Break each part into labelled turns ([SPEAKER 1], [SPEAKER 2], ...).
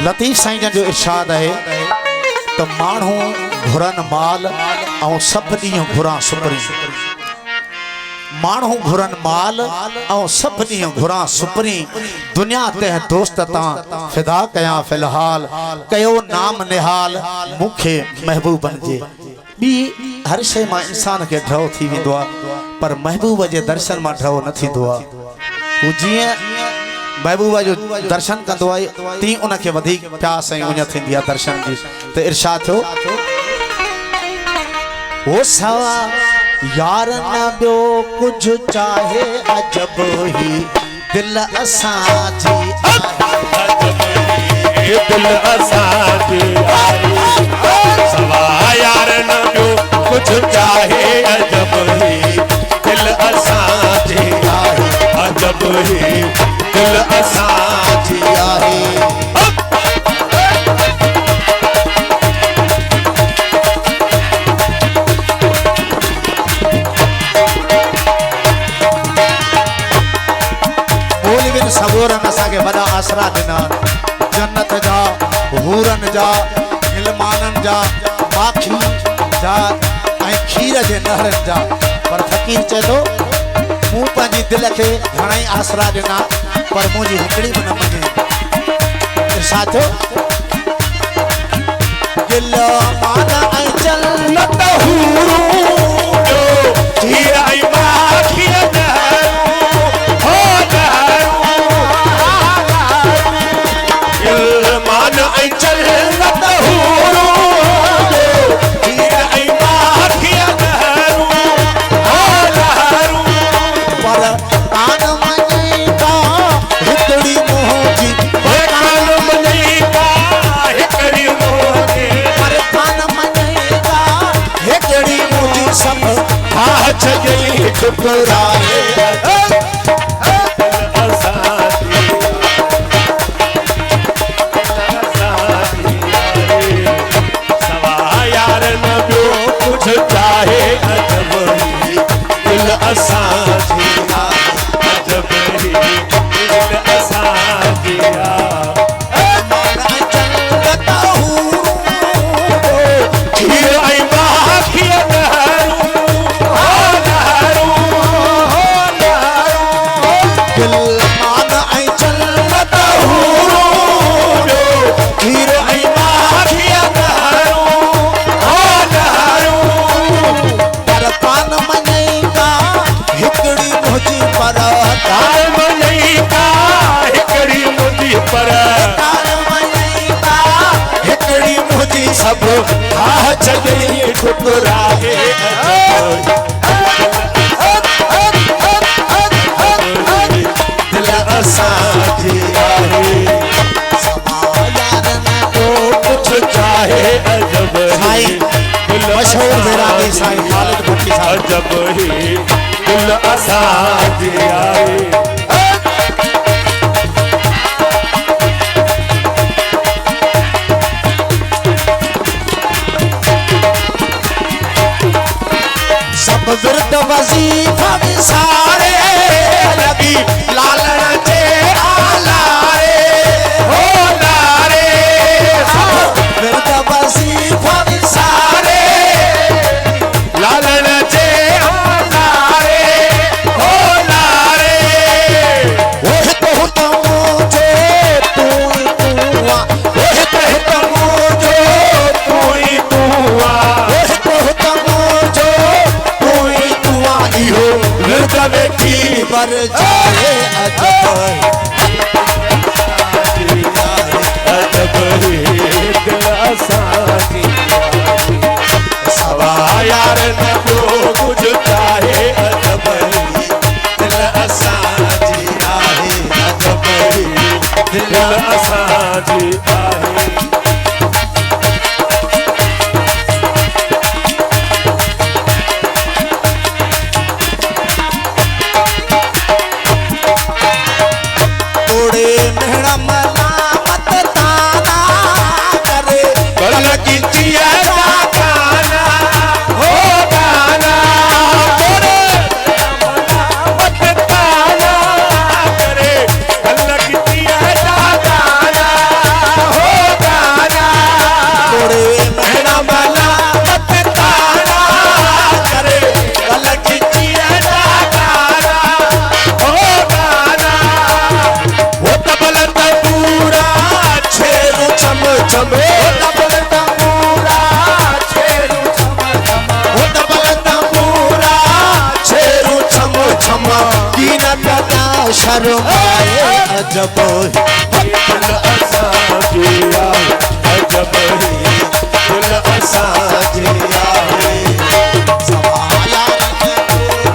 [SPEAKER 1] लतीफ़ साईं जन जो इरशाद है तो माण्हू घुरन माल और सब ॾींहं घुरां सुपरी माण्हू घुरन माल और सब ॾींहं घुरां सुपरी दुनिया ते दोस्त तां फिदा कयां फिलहाल कयो नाम निहाल मुखे महबूब बणजे बी हर शे मां इंसान के ड्रव थी वेंदो आहे पर महबूब जे दर्शन मां ड्रव न थींदो आहे वो जिए महबूबा जो दर्शन कंदो आहे ती उनके वधिक प्यास ऐं उञ थींदी आहे दर्शन जी तो इरशाद थियो वो सवा यार न ॿियो कुछ चाहे अजब ही दिल असां जी
[SPEAKER 2] दिल असां जी सवा यार न ॿियो कुछ चाहे अजब ही दिल असां जी अजब ही दिल असां जी आहे
[SPEAKER 1] सबूरन असांखे वॾा आसरा ॾिना जन्नत जा हूरन जा इल्मानन जा माखी जा ऐं खीर जे नहरन जा पर फ़कीर चए थो मूं पंहिंजी दिलि खे घणेई आसरा ॾिना पर मुंहिंजी हिकिड़ी बि न मञे इरशाद थियो इल्मान ऐं जन्नत हूरूं जो खीर ऐं माखी
[SPEAKER 2] सब खा छॾे ठुकराए दिल असां जी आहे कुछ चाहे अजब
[SPEAKER 1] मशहूर बेरागी साईं खालिद भट्टी साहब
[SPEAKER 2] अजब ही दिल असां जी आहे
[SPEAKER 1] विरद वजीफा विसारे लगी लालण जे आलारे हो लारे विरद वजीफा विसारे
[SPEAKER 2] लालण जे आलारे हो लारे
[SPEAKER 1] ओह तो मुझे तू आ ओह तो मुझे
[SPEAKER 2] तू आ
[SPEAKER 1] पर जाए
[SPEAKER 2] अजब ही दिल असां जी सवा यार न ॿियो कुछ चाहे अजब ही दिल असां जी आहे अजब ही दिल असां जी आहे हो
[SPEAKER 1] शर्माए अजब
[SPEAKER 2] दिल असांजी आहे अजब दिल असांजी आहे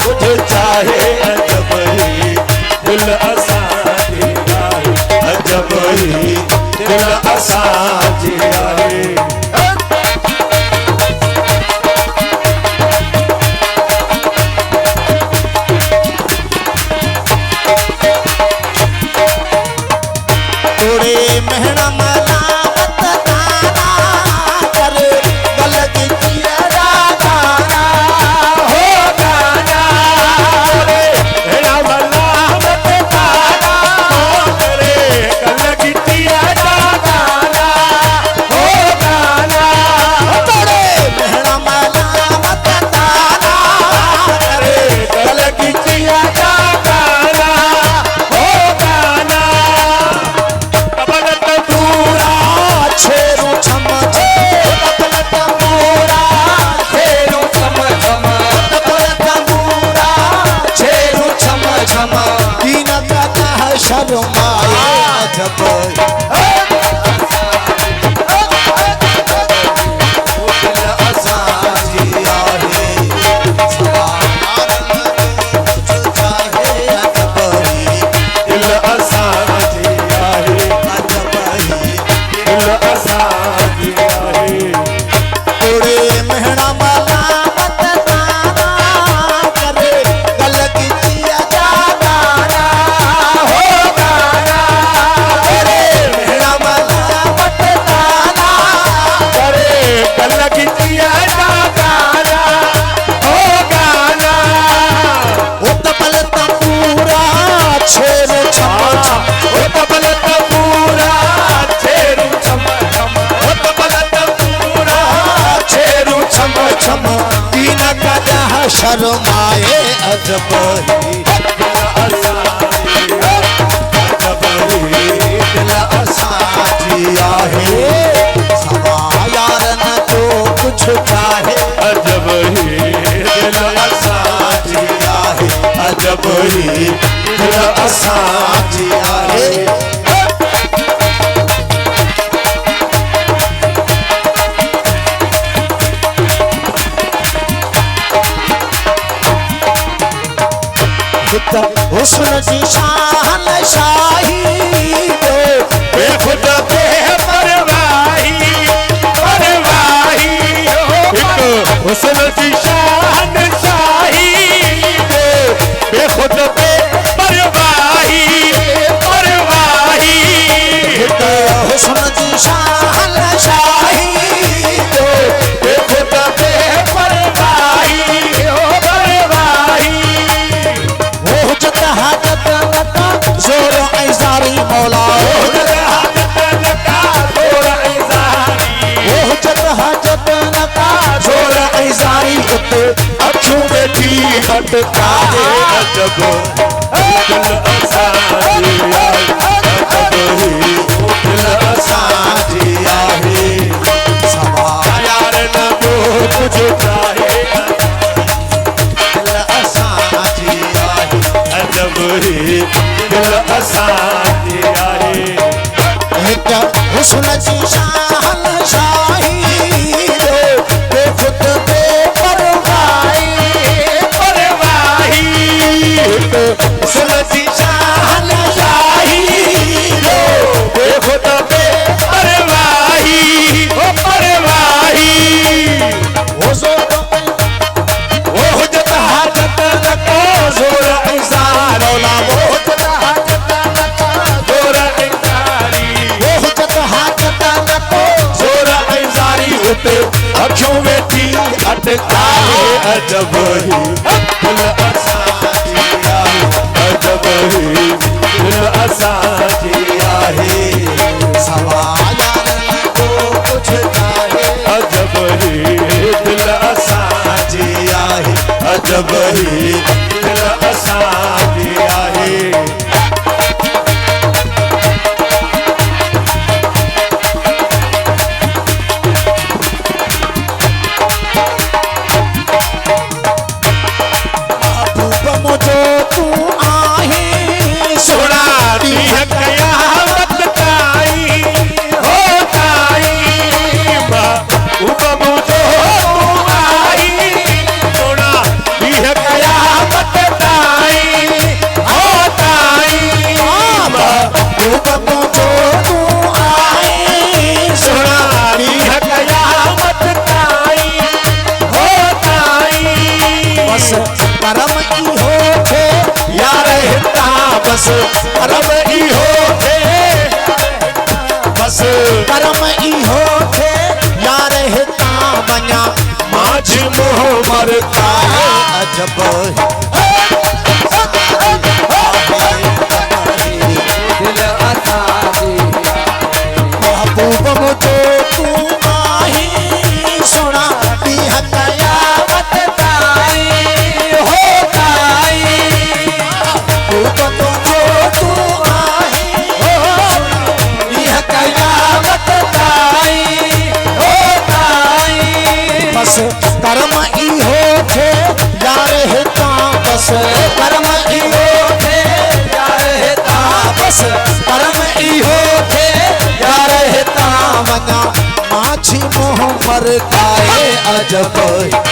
[SPEAKER 2] कुछ चाहे अजब दिल असांजी आहे अजब दिल असांजी आहे
[SPEAKER 1] तोड़े महना मलावत ताना करे गलत किया गाना
[SPEAKER 2] हो गाना रे हेरा मलावत ताना हो करे कल गिटिया गाना हो गाना
[SPEAKER 1] तोड़े महना मलावत ताना
[SPEAKER 2] करे कल गिटिया गाना हो गाना कबलत पूरा
[SPEAKER 1] छेरू छम तबलत पूरा
[SPEAKER 2] फेरू छम छम
[SPEAKER 1] तबलत पूरा छेरू छम छम दीन का शर्माए अजब दिल असांजी आहे चाहे अजब
[SPEAKER 2] दिल असांजी आहे दिल असांजी आहे
[SPEAKER 1] तोड़े महना मलावत ताना करे गलत किया गाना
[SPEAKER 2] हो गाना
[SPEAKER 1] तोड़े महना मलावत ताना
[SPEAKER 2] करे कल गिटिया गाना हो गाना
[SPEAKER 1] वो तबलत पूरा छेर छम छम
[SPEAKER 2] ओ तबलत पूरा छेरू छम छम ओ तबलत पूरा छेरू छम
[SPEAKER 1] छम दीन का शर्माए अजब दिल असांजी आहे सवा यारन जो कुछ चाहे
[SPEAKER 2] अजब ही दिल असांजी
[SPEAKER 1] आहे
[SPEAKER 2] अजब ही दिल असांजी आहे
[SPEAKER 1] हुस्न की शान शाही
[SPEAKER 2] बेखुद बेपरवाही परवाही एक हुस्न की शान शाही बेखुद बेपरवाही परवाही
[SPEAKER 1] हुस्न की शान शाही
[SPEAKER 2] बेखुद बेपरवाही परवाही
[SPEAKER 1] वो जत हाजत नका जोर ऐजारी मौला वो जत हाजत नका जोर ऐजारी उते
[SPEAKER 2] अखियों में थी अटका है अजब दिल असांजी आहे अजब ही दिल असांजी आहे
[SPEAKER 1] सवा
[SPEAKER 2] यार न तो कुछ चाहे
[SPEAKER 1] दिल असांजी आहे
[SPEAKER 2] अजब ही दिल असांजी आहे
[SPEAKER 1] हिक हुस्न की शान शाही बेखुद बेपरवाही
[SPEAKER 2] परवाही
[SPEAKER 1] हुस्न की शान शाही
[SPEAKER 2] बेखुद बेपरवाही ओ परवाही
[SPEAKER 1] वो जोर
[SPEAKER 2] वो हुज्जत हाजत न को जोर इंसान
[SPEAKER 1] मौला वो जत हाजत नका
[SPEAKER 2] जोर इंसानी
[SPEAKER 1] वो जत हाजत नको
[SPEAKER 2] जोर इंसानी उते अखियों में थी अटका है अजब ही दिल असांजी आहे अजब ही दिल असांजी आहे
[SPEAKER 1] सवा यारन जो कुछ चाहे
[SPEAKER 2] अजब ही दिल असांजी आहे अजब ही दिल असांजी आहे बस कर्म इहो थे बस
[SPEAKER 1] कर्म इहो थे यार हिता वञा
[SPEAKER 2] माझी मोह मरता
[SPEAKER 1] अजब
[SPEAKER 3] दिल असांजी
[SPEAKER 1] महबूब मुझो तू आही सुना ॾींह कयामत
[SPEAKER 3] ताई हो ताई
[SPEAKER 1] महबूब मुझो तू आही ॾींह कयामत
[SPEAKER 3] ताई हो ताई
[SPEAKER 1] बस कर्म इहो थे यार हिता बस कर्म इहो
[SPEAKER 3] थे यार हिता
[SPEAKER 1] बस कर्म इहो थे यार हिता वञा माझी मोह मर काए अजब